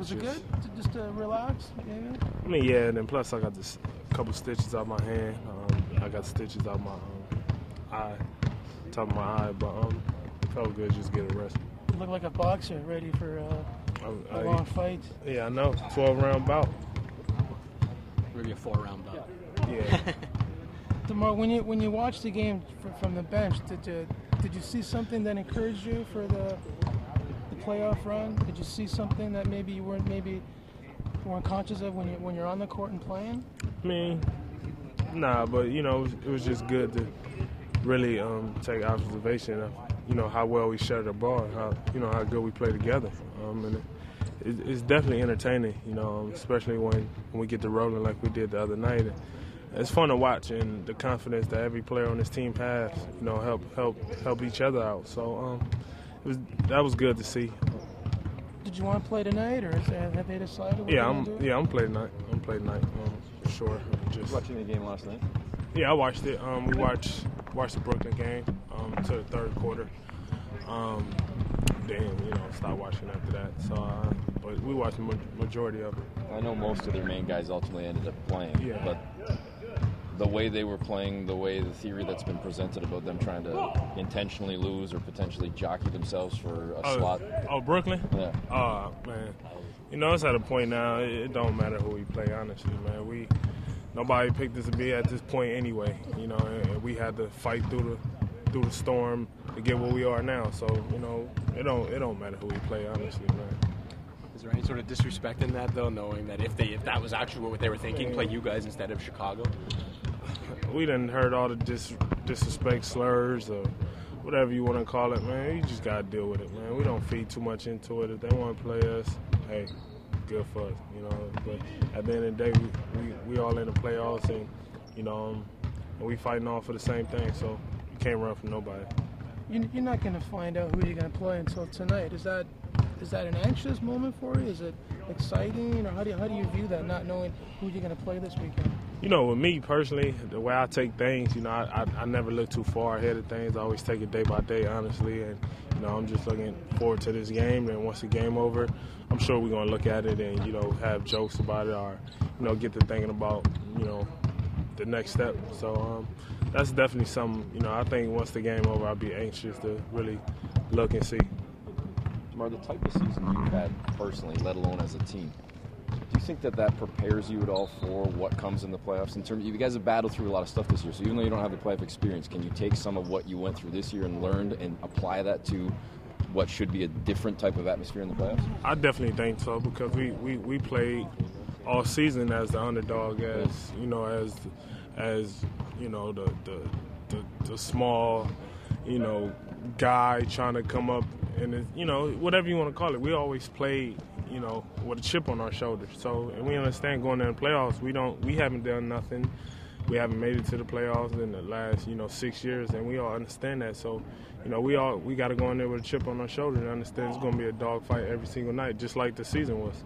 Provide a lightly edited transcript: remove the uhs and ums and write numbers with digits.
Was it good? Just to relax? Maybe? I mean, yeah, and then plus I got this couple stitches out my hand. I got stitches out my eye, top of my eye, but it felt good just getting a rest. You look like a boxer ready for a long fight. Yeah, I know. 12-round bout. Maybe a 4-round bout. Yeah. DeMar, when you watched the game from the bench, did you see something that encouraged you for the playoff run? Did you see something that maybe you weren't conscious of when you're on the court and playing? I mean, nah, but it was just good to really take observation of how well we share the ball, how good we play together, and it's definitely entertaining, especially when we get to rolling like we did the other night. It's fun to watch, and the confidence that every player on this team has, help each other out. So that was good to see. Did you want to play tonight, or have they decided what I'm playing tonight. I'm playing tonight, for sure. Just watching the game last night. Yeah, I watched it. We watched the Brooklyn game to the third quarter. Then stopped watching after that. So, but we watched the majority of it. I know most of their main guys ultimately ended up playing. Yeah. But the way they were playing, the theory that's been presented about them trying to intentionally lose or potentially jockey themselves for a slot. Oh, Brooklyn? Yeah. Oh, man. It's at a point now, it don't matter who we play, honestly, man. Nobody picked us to be at this point anyway, and we had to fight through the storm to get where we are now. So, it don't matter who we play, honestly, man. Is there any sort of disrespect in that, though, knowing that if that was actually what they were thinking, play you guys instead of Chicago? We done heard all the disrespect slurs or whatever you want to call it, man. You just got to deal with it, man. We don't feed too much into it. If they want to play us, hey, good for us, But at the end of the day, we all in the playoffs, and, and we fighting all for the same thing, so you can't run from nobody. You're not going to find out who you're going to play until tonight. Is that an anxious moment for you? Is it exciting, or how do you view that, not knowing who you're going to play this weekend? With me personally, the way I take things, I never look too far ahead of things. I always take it day by day, honestly, and I'm just looking forward to this game. And once the game over, I'm sure we're going to look at it and have jokes about it, or get to thinking about the next step. So that's definitely something. I think once the game over, I'll be anxious to really look and see. DeMar, the type of season you've had personally, let alone as a team, do you think that prepares you at all for what comes in the playoffs? In terms, you guys have battled through a lot of stuff this year, so even though you don't have the playoff experience, can you take some of what you went through this year and learned and apply that to what should be a different type of atmosphere in the playoffs? I definitely think so, because we played all season as the underdog, as the small, guy trying to come up, and whatever you want to call it. We always played, with a chip on our shoulder. So, and we understand going into the playoffs, we haven't done nothing. We haven't made it to the playoffs in the last, 6 years, and we all understand that. So, we got to go in there with a chip on our shoulder and understand it's going to be a dogfight every single night, just like the season was.